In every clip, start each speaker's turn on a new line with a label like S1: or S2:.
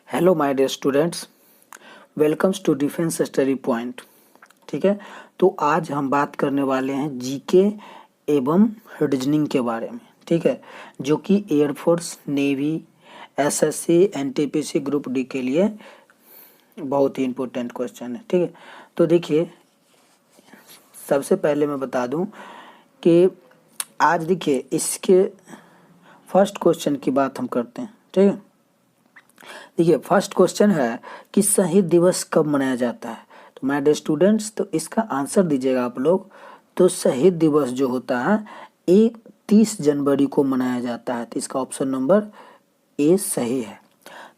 S1: Hello my dear students, welcomes to Defence Study Point. ठीक है, तो आज हम बात करने वाले हैं जीके एवं रीजनिंग के बारे में। ठीक है, जो कि air force, navy, SSC, NTPC group D के लिए बहुत ही इम्पोर्टेंट क्वेश्चन है। ठीक है, तो देखिए, सबसे पहले मैं बता दूं कि आज देखिए इसके फर्स्ट क्वेश्चन की बात हम करते हैं। ठीक है, देखिए फर्स्ट क्वेश्चन है कि शहीद दिवस कब मनाया जाता है। तो माय डियर स्टूडेंट्स, तो इसका आंसर दीजिएगा आप लोग। तो शहीद दिवस जो होता है 30 जनवरी को मनाया जाता है। तो इसका ऑप्शन नंबर ए सही है,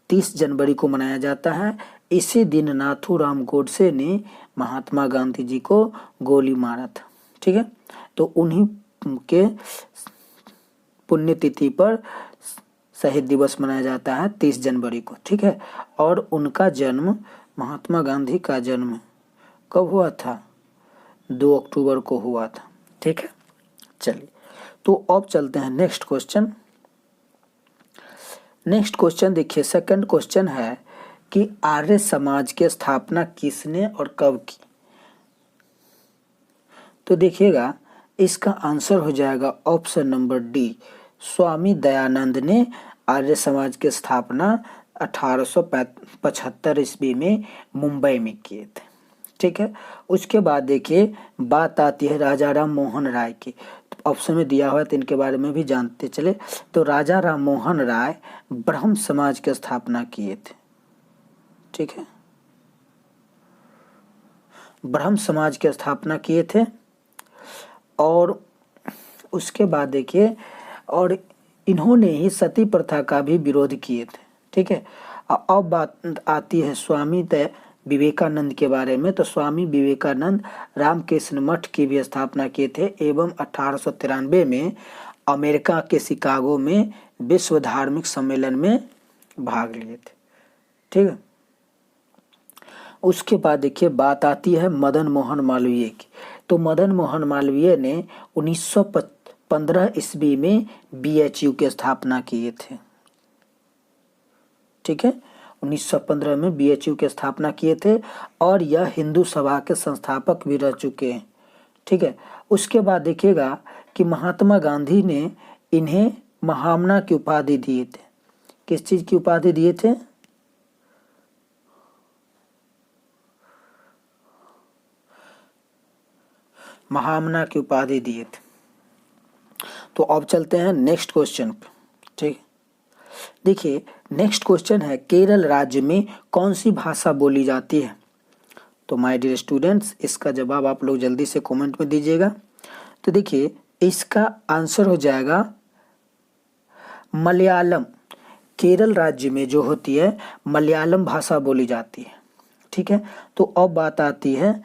S1: 30 जनवरी को मनाया जाता है। इसी दिन नाथूराम गोडसे ने महात्मा गांधी जी को गोली मारा था। ठीक है, तो उन्हीं के पुण्यतिथि पर शहीद दिवस मनाया जाता है 30 जनवरी को। ठीक है, और उनका जन्म, महात्मा गांधी का जन्म कब हुआ था? 2 अक्टूबर को हुआ था। ठीक है, चलिए तो अब चलते हैं नेक्स्ट क्वेश्चन। नेक्स्ट क्वेश्चन देखिए, सेकंड क्वेश्चन है कि आर्य समाज की स्थापना किसने और कब की। तो देखिएगा इसका आंसर हो जाएगा option number D, Swami Dayanand ने आर्य समाज की स्थापना 1875 ईस्वी में मुंबई में किए थे। ठीक है, उसके बाद देखिए बात आती है राजा राम मोहन राय की। तो ऑप्शन में दिया हुआ है तो इनके बारे में भी जानते चले। तो राजा राम मोहन राय ब्रह्म समाज की स्थापना किए थे। ठीक है, ब्रह्म समाज की स्थापना किए थे। और उसके बाद देखिए, और इन्होंने ही सती प्रथा का भी विरोध किए थे। ठीक है, अब बात आती है स्वामी विवेकानंद के बारे में। तो स्वामी विवेकानंद रामकृष्ण मठ की भी स्थापना किए थे एवं 1893 में अमेरिका के शिकागो में विश्व धार्मिक सम्मेलन में भाग लिए थे। ठीक है, उसके बाद देखिए बात आती है मदन मोहन मालवीय की। तो मदन मोहन मालवीय ने 1915 ईस्वी में बीएचयू की स्थापना किए थे। ठीक है, 1915 में बीएचयू की स्थापना किए थे और यह हिंदू सभा के संस्थापक भी रह चुके हैं। ठीक है, उसके बाद देखिएगा कि महात्मा गांधी ने इन्हें महामना की उपाधि दिए थे। किस चीज की उपाधि दिए थे? महामना की उपाधि दिए थे। तो अब चलते हैं नेक्स्ट क्वेश्चन पे। ठीक, देखिए नेक्स्ट क्वेश्चन है केरल राज्य में कौन सी भाषा बोली जाती है। तो माय डियर स्टूडेंट्स, इसका जवाब आप लोग जल्दी से कमेंट में दीजिएगा। तो देखिए इसका आंसर हो जाएगा मलयालम। केरल राज्य में जो होती है मलयालम भाषा बोली जाती है। ठीक है, तो अब बात आती है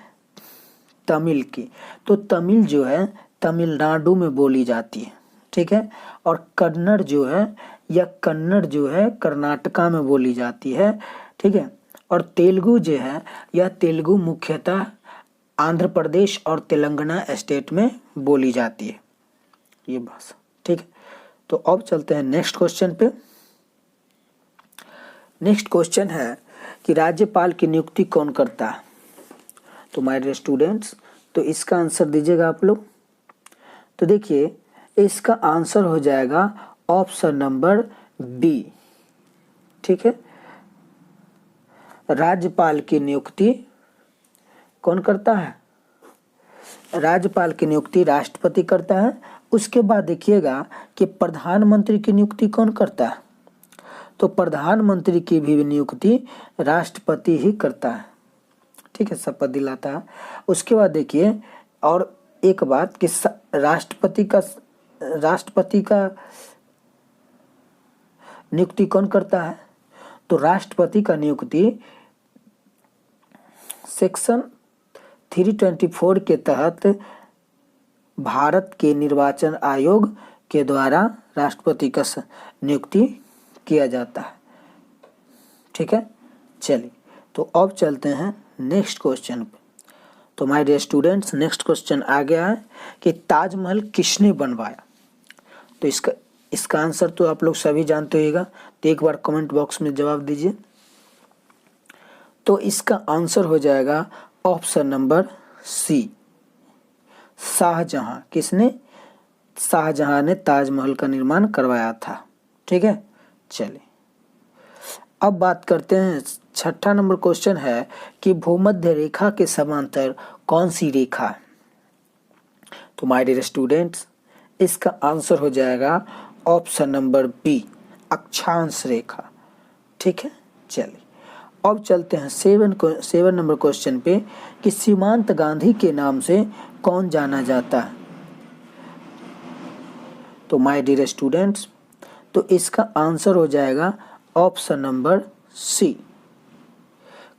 S1: तमिल की। तो तमिल जो है तमिलनाडु में बोली जाती है। ठीक है, और कन्नड़ जो है या कन्नड़ जो है कर्नाटका में बोली जाती है। ठीक है, और तेलुगु जो है यह तेलुगु मुख्यतः आंध्र प्रदेश और तेलंगाना स्टेट में बोली जाती है ये भाषा। ठीक है, तो अब चलते हैं नेक्स्ट क्वेश्चन पे। नेक्स्ट क्वेश्चन है कि राज्यपाल की नियुक्ति कौन करता है। तो माय डियर स्टूडेंट्स, तो इसका आंसर दीजिएगा आप लोग। तो देखिए इसका आंसर हो जाएगा ऑप्शन नंबर बी। ठीक है, राज्यपाल की नियुक्ति कौन करता है? राज्यपाल की नियुक्ति राष्ट्रपति करता है। उसके बाद देखिएगा कि प्रधानमंत्री की नियुक्ति कौन करता है। तो प्रधानमंत्री की भी नियुक्ति राष्ट्रपति ही करता है। ठीक है, शपथ दिलाता है। उसके बाद देखिए और एक बात कि राष्ट्रपति का नियुक्ति कौन करता है। तो राष्ट्रपति का नियुक्ति सेक्शन 324 के तहत भारत के निर्वाचन आयोग के द्वारा राष्ट्रपति का नियुक्ति किया जाता है। ठीक है, चलिए तो अब चलते हैं नेक्स्ट क्वेश्चन पे। तो my dear students, next question आ गया है कि ताजमहल किसने बनवाया। तो इसका आंसर तो आप लोग सभी जानते होगा। तो एक बार कमेंट बॉक्स में जवाब दीजिए। तो इसका आंसर हो जाएगा ऑप्शन नंबर सी, शाहजहां। किसने? शाहजहां ने ताजमहल का निर्माण करवाया था। ठीक है, चलिए अब बात करते हैं। छठा नंबर क्वेश्चन है कि भूमध्य रेखा के समांतर कौन सी रेखा है? तो माय डियर स्टूडेंट्स, इसका आंसर हो जाएगा ऑप्शन नंबर बी, अक्षांश रेखा। ठीक है, चलिए अब चलते हैं 7 नंबर क्वेश्चन पे कि सीमांत गांधी के नाम से कौन जाना जाता है? तो माय डियर स्टूडेंट्स, तो इसका आंसर हो जाएगा option number C,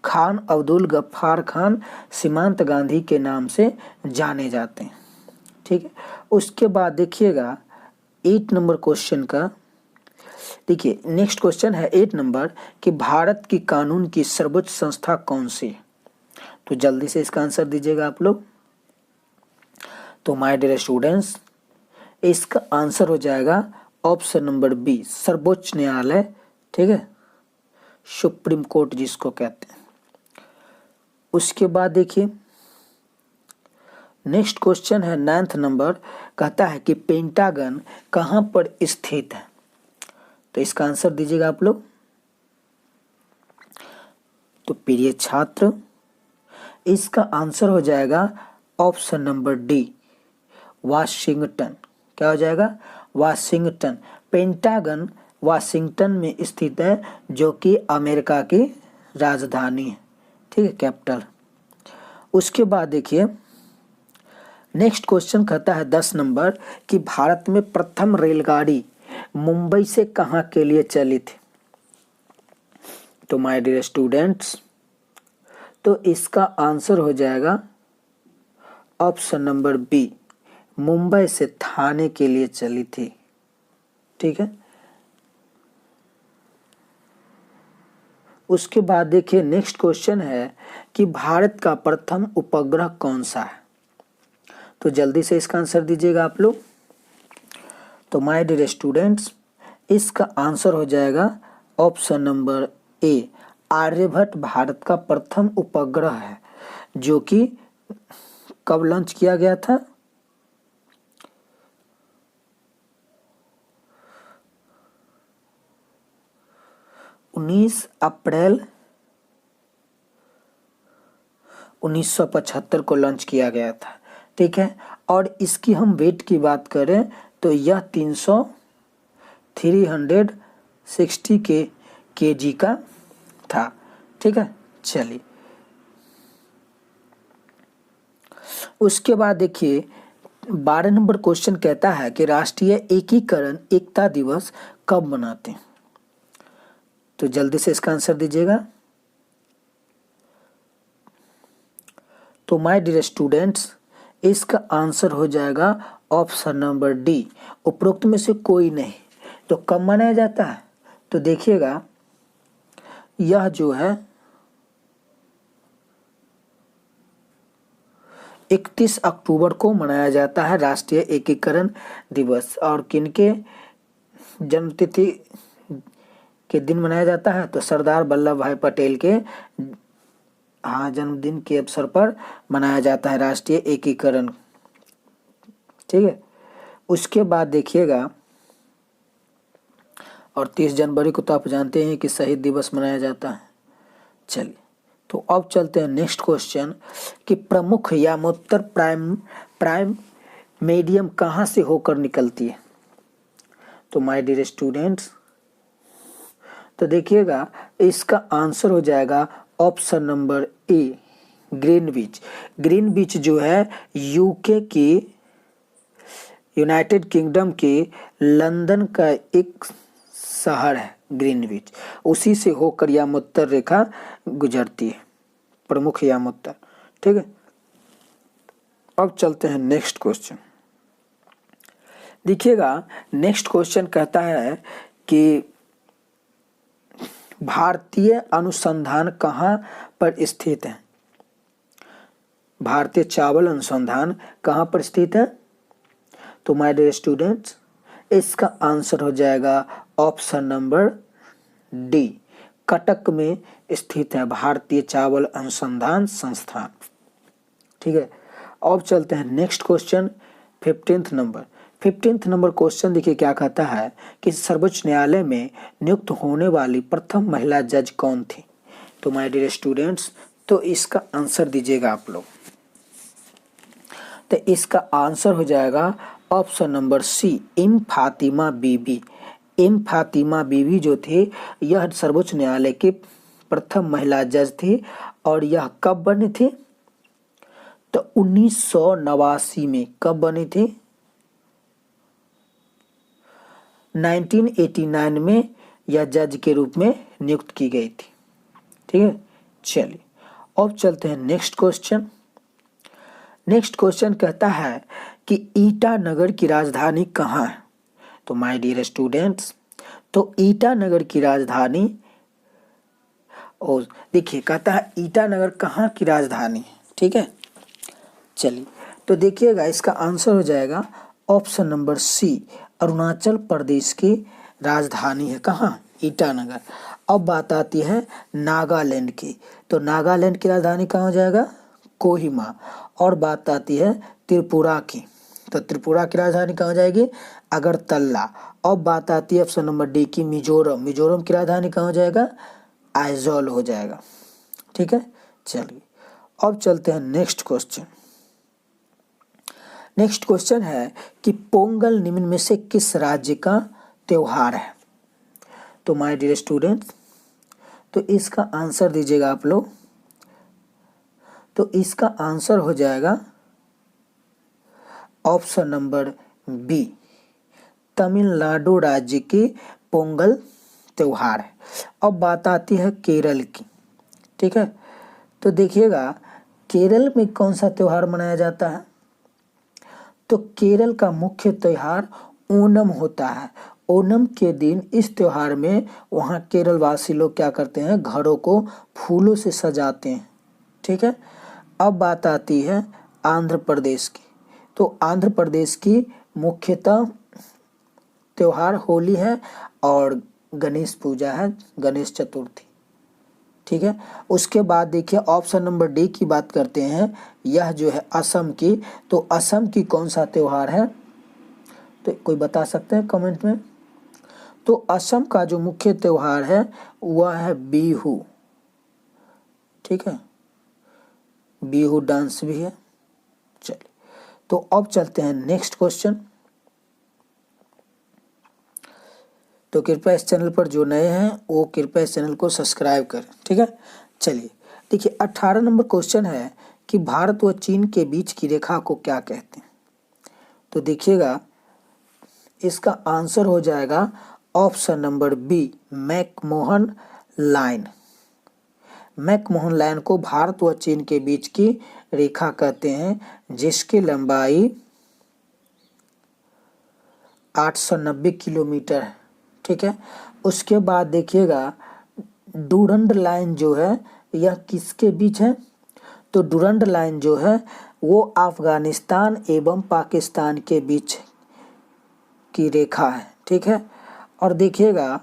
S1: Khan Abdul Ghaffar Khan Seemant Gandhi के नाम से जाने जाते हैं। ठीक है, उसके बाद देखिएगा 8 नंबर क्वेश्चन का। देखिए नेक्स्ट क्वेश्चन है 8 नंबर कि भारत की कानून की सर्वोच्च संस्था कौन सी है? तो जल्दी से इसका आंसर दीजिएगा आप लोग। तो माय डियर स्टूडेंट्स, इसका आंसर हो जाएगा ऑप्शन नंबर बी, सर्वोच्च न्यायालय। ठीक है, सुप्रीम कोर्ट जिसको कहते हैं। उसके बाद देखिए नेक्स्ट क्वेश्चन है 9th नंबर, कहता है कि पेंटागन कहां पर स्थित है? तो इसका आंसर दीजिएगा आप लोग। तो प्रिय छात्र, इसका आंसर हो जाएगा ऑप्शन नंबर डी, वाशिंगटन। क्या हो जाएगा? वाशिंगटन। पेंटागन वाशिंगटन में स्थित है, जो कि अमेरिका की राजधानी है। ठीक है, कैपिटल। उसके बाद देखिए नेक्स्ट क्वेश्चन कहता है 10 नंबर कि भारत में प्रथम रेलगाड़ी मुंबई से कहां के लिए चली थी? तो माय डियर स्टूडेंट्स, तो इसका आंसर हो जाएगा ऑप्शन नंबर बी, मुंबई से थाने के लिए चली थी। ठीक है, उसके बाद देखिए नेक्स्ट क्वेश्चन है कि भारत का प्रथम उपग्रह कौन सा है? तो जल्दी से इसका आंसर दीजिएगा आप लोग। तो माय डियर स्टूडेंट्स, इसका आंसर हो जाएगा option number A, Aryabhata Bharat का प्रथम उपग्रह है, जो कि कब लॉन्च किया गया था? अप्रैल 1975 को लॉन्च किया गया था। ठीक है, और इसकी हम वेट की बात करें तो यह 360 केजी का था। ठीक है, चलिए उसके बाद देखिए 12 नंबर क्वेश्चन कहता है कि राष्ट्रीय एकीकरण एकता दिवस कब मनाते हैं? तो जल्दी से इसका आंसर दीजिएगा। तो माय डियर स्टूडेंट्स, इसका आंसर हो जाएगा ऑप्शन नंबर डी, उपरोक्त में से कोई नहीं। तो कब मनाया जाता है? तो देखिएगा यह जो है 31 अक्टूबर को मनाया जाता है राष्ट्रीय एकीकरण दिवस। और किनके जन्मतिथि के दिन मनाया जाता है? तो सरदार वल्लभ भाई पटेल के जन्मदिन के अवसर पर मनाया जाता है राष्ट्रीय एकीकरण। ठीक है, उसके बाद देखिएगा और 30 जनवरी को तो आप जानते हैं कि शहीद दिवस मनाया जाता है। चलिए तो अब चलते हैं नेक्स्ट क्वेश्चन कि प्रमुख यामोत्तर प्राइम मीडियम कहाँ से होकर निकलती है? तो माय डियर स्टूडेंट्स, तो देखिएगा इसका आंसर हो जाएगा ऑप्शन नंबर ए, ग्रीनविच। ग्रीनविच जो है यूके की, यूनाइटेड किंगडम के लंदन का एक शहर है ग्रीनविच, उसी से होकर यामोत्तर रेखा गुजरती है, प्रमुख यामोत्तर। ठीक है, अब चलते हैं नेक्स्ट क्वेश्चन। देखिएगा नेक्स्ट क्वेश्चन कहता है कि भारतीय अनुसंधान कहाँ पर स्थित है? भारतीय चावल अनुसंधान कहाँ पर स्थित है? तो माय डियर स्टूडेंट्स, इसका आंसर हो जाएगा ऑप्शन नंबर डी, कटक में स्थित है भारतीय चावल अनुसंधान संस्थान। ठीक है, अब चलते हैं next question 15th number question देखिए क्या कहता है कि सर्वोच्च न्यायालय में नियुक्त होने वाली प्रथम महिला जज कौन थी। तो माय डियर स्टूडेंट्स, तो इसका आंसर दीजिएगा आप लोग। तो इसका आंसर हो जाएगा option number C, M Fathima Beevi. M Fathima Beevi जो थे यह सर्वोच्च न्यायालय के प्रथम महिला जज थे और यह कब बने थे, तो 1989 में। कब बने थे, 1989 में यह जज के रूप में नियुक्त की गई थी। ठीक है, चलिए अब चलते हैं नेक्स्ट क्वेश्चन। नेक्स्ट क्वेश्चन कहता है कि ईटानगर की राजधानी कहाँ है। तो माय डियर स्टूडेंट्स, तो ईटानगर की राजधानी, और देखिए कहता है ईटानगर कहाँ की राजधानी है। ठीक है, चलिए तो देखिएगा इसका आंसर हो जाएगा ऑप्शन नंबर सी, अरुणाचल प्रदेश की राजधानी है। कहाँ, ईटानगर। अब बात आती है नागालैंड की, तो नागालैंड की राजधानी कहाँ हो जाएगा, कोहिमा। और बात आती है त्रिपुरा की, तो त्रिपुरा की राजधानी कहाँ हो जाएगी, अगरतला। अब बात आती है ऑप्शन नंबर डी की मिजोरम। मिजोरम की राजधानी कहाँ हो जाएगा, आइजॉल हो जाएगा। ठीक है, चलिए अब चलते हैं नेक्स्ट क्वेश्चन। नेक्स्ट क्वेश्चन है कि पोंगल निम्न में से किस राज्य का त्योहार है। तो माय डियर स्टूडेंट्स, तो इसका आंसर दीजिएगा आप लोग। तो इसका आंसर हो जाएगा ऑप्शन नंबर बी, तमिलनाडु राज्य की पोंगल त्योहार है। अब बात आती है केरल की। ठीक है, तो देखिएगा केरल में कौन सा त्योहार मनाया जाता है, तो केरल का मुख्य त्योहार ओणम होता है। ओणम के दिन इस त्योहार में वहाँ केरल वासी लोग क्या करते हैं, घरों को फूलों से सजाते हैं। ठीक है, अब बात आती है आंध्र प्रदेश की। तो आंध्र प्रदेश की मुख्यतः त्योहार होली है और गणेश पूजा है, गणेश चतुर्थी। ठीक है, उसके बाद देखिए ऑप्शन नंबर डी की बात करते हैं, यह जो है असम की। तो असम की कौन सा त्योहार है, तो कोई बता सकते हैं कमेंट में। तो असम का जो मुख्य त्योहार है वह है बिहू। ठीक है, बिहू डांस भी है। चलिए तो अब चलते हैं नेक्स्ट क्वेश्चन। तो कृपया इस चैनल पर जो नए हैं वो कृपया इस चैनल को सब्सक्राइब करें। ठीक है, चलिए देखिए 18 नंबर क्वेश्चन है कि भारत व चीन के बीच की रेखा को क्या कहते हैं। तो देखिएगा इसका आंसर हो जाएगा option number B, McMahon line. McMahon line को भारत व चीन के बीच की रेखा कहते हैं, जिसकी लंबाई 890 किलोमीटर है। ठीक है, उसके बाद देखिएगा डूरंड लाइन जो है यह किसके बीच है, तो डूरंड लाइन जो है वो अफगानिस्तान एवं पाकिस्तान के बीच की रेखा है। ठीक है, और देखिएगा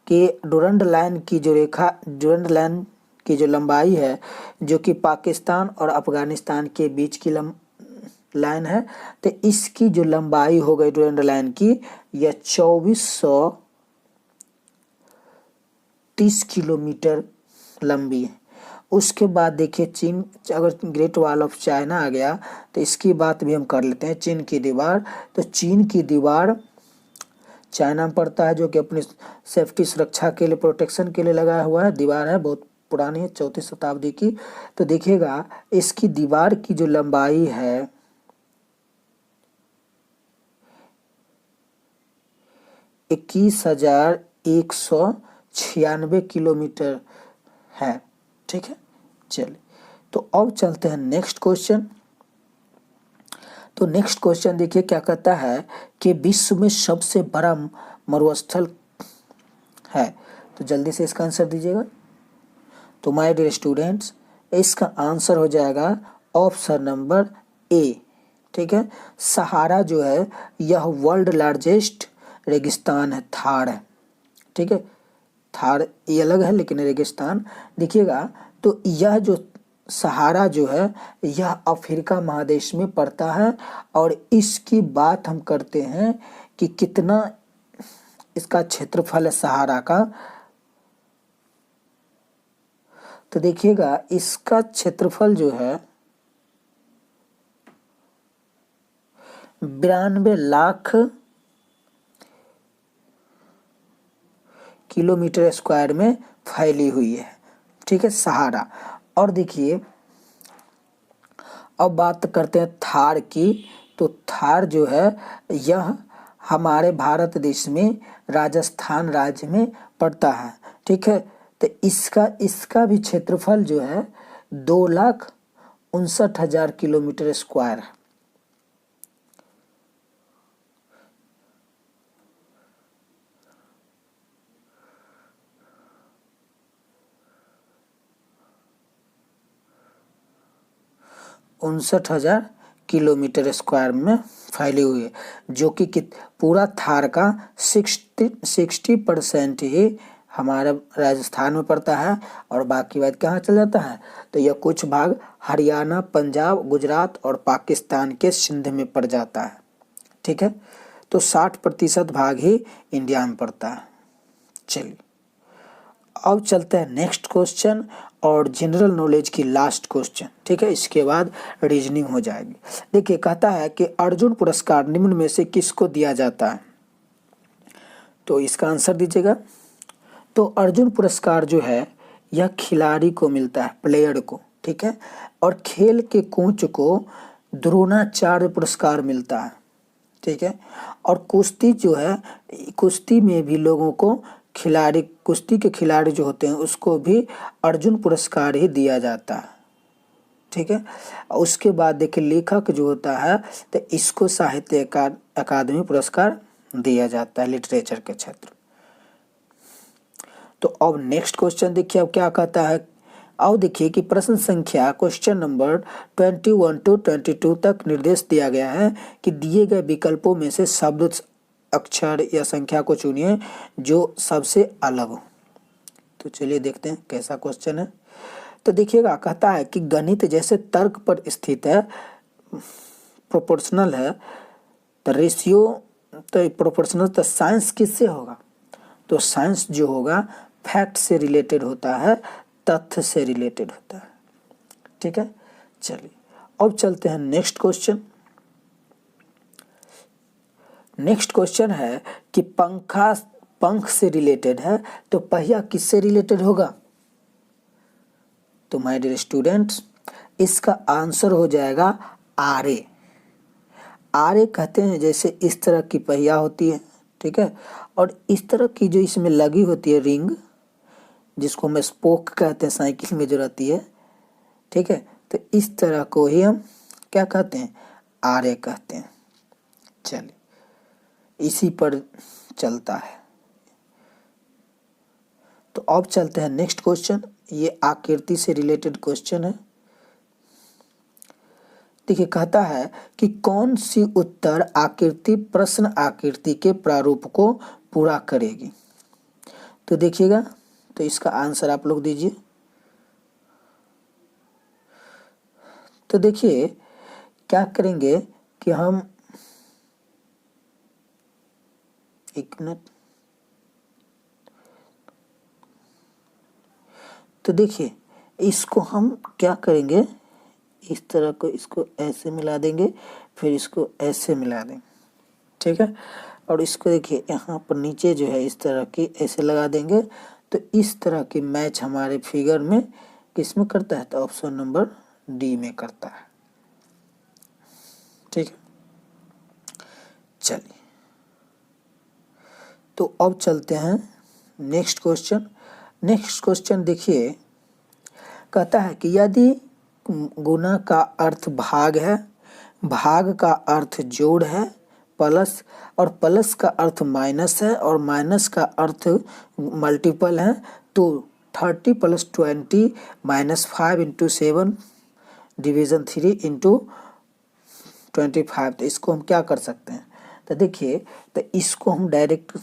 S1: कि डूरंड लाइन की जो रेखा, डूरंड लाइन की जो लंबाई है जो कि पाकिस्तान और अफगानिस्तान के बीच की लाइन है, तो इसकी जो लंबाई हो गई डूरंड लाइन की यह 2430 किलोमीटर लंबी है। उसके बाद देखिए चीन, अगर ग्रेट वॉल ऑफ चाइना आ गया तो इसकी बात भी हम कर लेते हैं। चीन की दीवार, तो चीन की दीवार चाइना में पड़ता है, जो कि अपनी सेफ्टी सुरक्षा के लिए, प्रोटेक्शन के लिए लगाया हुआ है। दीवार है, बहुत पुरानी है, 4वीं शताब्दी की। तो देखिएगा इसकी दीवार की जो लंबाई है 21,196 किलोमीटर है। ठीक है, चलिए तो अब चलते हैं नेक्स्ट क्वेश्चन। तो नेक्स्ट क्वेश्चन देखिए क्या कहता है कि विश्व में सबसे बड़ा मरुस्थल है। तो जल्दी से इसका आंसर दीजिएगा। तो माय डियर स्टूडेंट्स, इसका आंसर हो जाएगा ऑप्शन नंबर ए। ठीक है, सहारा जो है यह वर्ल्ड लार्जेस्ट रेगिस्तान है, थार है। ठीक है, थार ये अलग है लेकिन रेगिस्तान देखिएगा। तो यह जो सहारा जो है यह अफ्रीका महादेश में पड़ता है और इसकी बात हम करते हैं कि कितना इसका क्षेत्रफल है सहारा का। तो देखिएगा इसका क्षेत्रफल जो है 92 लाख किलोमीटर स्क्वायर में फैली हुई है, ठीक है, सहारा। और देखिए अब बात करते हैं थार की। तो थार जो है यह हमारे भारत देश में राजस्थान राज्य में पड़ता है, ठीक है। तो इसका भी क्षेत्रफल जो है 2,59,000 किलोमीटर स्क्वायर है। उनसठ हजार किलोमीटर स्क्वायर में फैली हुई है, जो कि पूरा थार का 60% ही हमारे राजस्थान में पड़ता है और बाकी बात कहाँ चल जाता है। तो यह कुछ भाग हरियाणा, पंजाब, गुजरात और पाकिस्तान के सिंध में पड़ जाता है, ठीक है। तो 60% भाग ही इंडिया में पड़ता है। चलिए अब चलते हैं नेक्स्ट क्वेश्चन और जनरल नॉलेज की लास्ट क्वेश्चन, ठीक है। इसके बाद रीजनिंग हो जाएगी। देखिए कहता है कि अर्जुन पुरस्कार निम्न में से किसको दिया जाता है। तो इसका आंसर दीजिएगा। तो अर्जुन पुरस्कार जो है यह खिलाड़ी को मिलता है, प्लेयर को, ठीक है। और खेल के कोच को द्रोणाचार्य पुरस्कार मिलता है, ठीक है। और कुश्ती जो है, कुश्ती में भी लोगों को खिलाड़ी, कुश्ती के खिलाड़ी जो होते हैं उसको भी अर्जुन पुरस्कार ही दिया जाता है, ठीक है। उसके बाद देखिए लेखक जो होता है तो इसको साहित्य अकादमी पुरस्कार दिया जाता है लिटरेचर के क्षेत्र। तो अब नेक्स्ट क्वेश्चन देखिए अब क्या कहता है। अब देखिए कि प्रश्न संख्या क्वेश्चन नंबर 21 to 22 तक निर्देश दिया गया है कि दिए गए विकल्पों में से शब्द, अक्षर या संख्या को चुनिए जो सबसे अलग हो। तो चलिए देखते हैं कैसा क्वेश्चन है। तो देखिएगा कहता है कि गणित जैसे तर्क पर स्थित है, प्रोपोर्शनल है, तो रेशियो, तो प्रोपोर्शनल, तो साइंस किससे होगा। तो साइंस जो होगा फैक्ट से रिलेटेड होता है, तथ्य से रिलेटेड होता है, ठीक है। चलिए अब चलते हैं नेक्स्ट क्वेश्चन। नेक्स्ट क्वेश्चन है कि पंखा पंख से रिलेटेड है तो पहिया किससे रिलेटेड होगा। तो माय डियर स्टूडेंट्स इसका आंसर हो जाएगा आरे। आरे कहते हैं जैसे इस तरह की पहिया होती है, ठीक है, और इस तरह की जो इसमें लगी होती है रिंग, जिसको हम स्पोक कहते हैं, साइकिल में जो रहती है, ठीक है। तो इस तरह को ही हम क्या कहते हैं, आरे कहते हैं। चलिए इसी पर चलता है। तो अब चलते हैं नेक्स्ट क्वेश्चन। ये आकृति से रिलेटेड क्वेश्चन है। देखिए कहता है कि कौन सी उत्तर आकृति प्रश्न आकृति के प्रारूप को पूरा करेगी। तो देखिएगा, तो इसका आंसर आप लोग दीजिए। तो देखिए क्या करेंगे कि हम, एक मिनट, तो देखिए इसको हम क्या करेंगे, इस तरह को इसको ऐसे मिला देंगे, फिर इसको ऐसे मिला देंगे, ठीक है। और इसको देखिए यहाँ पर नीचे जो है इस तरह की ऐसे लगा देंगे। तो इस तरह की मैच हमारे फिगर में किस में करता है, तो ऑप्शन नंबर डी में करता है, ठीक है। चलिए तो अब चलते हैं नेक्स्ट क्वेश्चन। नेक्स्ट क्वेश्चन देखिए कहता है कि यदि गुना का अर्थ भाग है, भाग का अर्थ जोड़ है, प्लस, और प्लस का अर्थ माइनस है, और माइनस का अर्थ मल्टीपल है, तो 30 + 20 -5 × 7 डिवीज़न 3 × 25। तो इसको हम क्या कर सकते हैं। तो देखिए तो इसको हम डायरेक्ट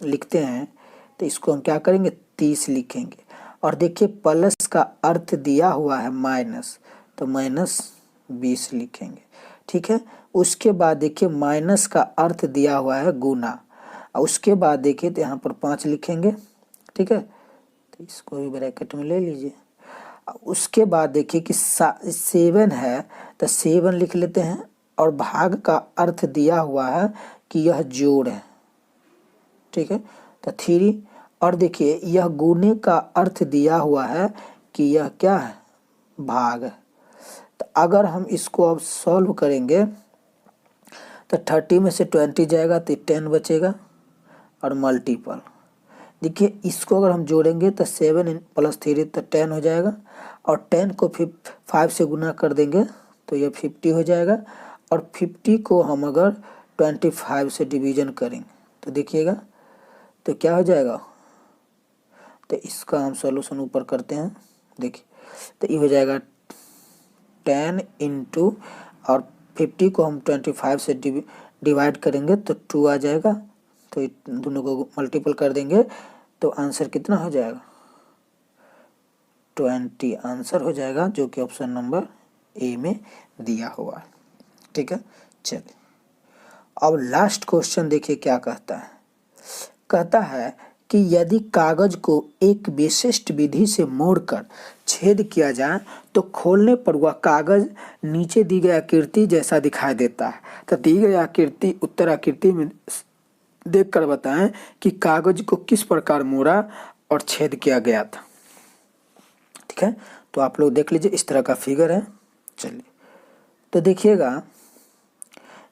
S1: लिखते हैं। तो तो इसको हम क्या करेंगे 30 लिखेंगे। और देखिए प्लस का अर्थ दिया हुआ है माइनस, तो -20 लिखेंगे। ठीक है, उसके बाद देखिए माइनस का अर्थ दिया हुआ है गुना, और उसके बाद देखिए तो यहाँ पर 5 लिखेंगे। ठीक है, तो इसको भी ब्रैकेट में ले लीजिए। उसके बाद देखिए कि 7 है तो 7 लिख लेते हैं, और भाग का अर्थ दिया हुआ है कि यह जोड़ है। ठीक है, तो 3, और देखिए यह गुने का अर्थ दिया हुआ है कि यह क्या है भाग है। तो अगर हम इसको अब सॉल्व करेंगे तो 30 में से 20 जाएगा तो 10 बचेगा, और मल्टीपल देखिए इसको अगर हम जोड़ेंगे तो 7 + 3 तो 10 हो जाएगा, और 10 को 5 से गुना कर देंगे तो यह 50 हो जाएगा, और 50 को हम अगर 25 से डिवीजन करेंगे तो देखिएगा तो क्या हो जाएगा। तो इसका हम सॉल्यूशन ऊपर करते हैं, देखिए तो ये हो जाएगा 10 × और 50 को हम 25 से डिवाइड करेंगे तो 2 आ जाएगा, तो दोनों को मल्टीपल कर देंगे तो आंसर कितना हो जाएगा 20 आंसर हो जाएगा, जो कि ऑप्शन नंबर ए में दिया हुआ है। ठीक है, चलिए अब लास्ट क्वेश्चन देखिए क्या कहता है। कहता है कि यदि कागज को एक विशिष्ट विधि से मोड़कर छेद किया जाए तो खोलने पर वह कागज नीचे दी गई आकृति जैसा दिखाई देता है। तो दी गई आकृति उत्तर आकृति में देखकर बताएं कि कागज को किस प्रकार मोड़ा और छेद किया गया था। ठीक है, तो आप लोग देख लीजिए, इस तरह का फिगर है। चलिए तो देखिएगा,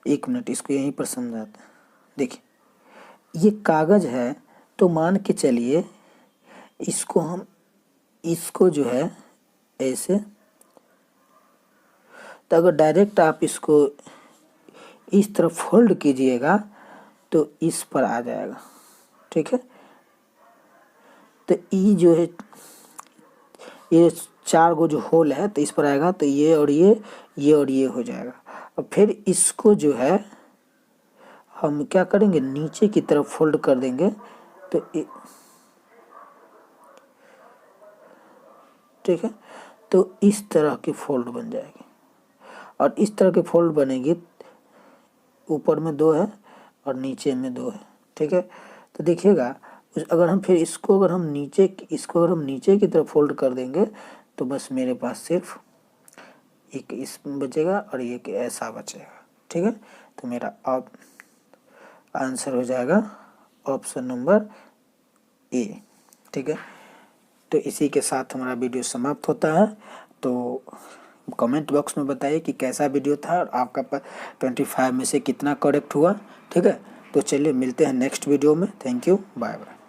S1: 1 मिनट इसको यहीं पर समझाते हैं। देखिए ये कागज है, तो मान के चलिए इसको जो है ऐसे, तो अगर डायरेक्ट आप इसको इस तरफ फोल्ड कीजिएगा तो इस पर आ जाएगा। ठीक है, तो ये जो है ये 4 गो जो होल है तो इस पर आएगा, तो ये और ये हो जाएगा। और फिर इसको जो है हम क्या करेंगे नीचे की तरफ फोल्ड कर देंगे, तो ठीक है, तो इस तरह की फोल्ड बन जाएगी, और इस तरह की फोल्ड बनेगी। ऊपर में 2 है और नीचे में 2 है। ठीक है, तो देखिएगा अगर हम फिर इसको अगर हम नीचे की तरफ फोल्ड कर देंगे तो बस मेरे पास सिर्फ एक इस बचेगा और एक ऐसा बचेगा। ठीक है, तो मेरा आंसर हो जाएगा ऑप्शन नंबर ए। ठीक है, तो इसी के साथ हमारा वीडियो समाप्त होता है। तो कमेंट बॉक्स में बताइए कि कैसा वीडियो था और आपका 25 में से कितना करेक्ट हुआ। ठीक है, तो चलिए मिलते हैं नेक्स्ट वीडियो में। Thank you, bye bye.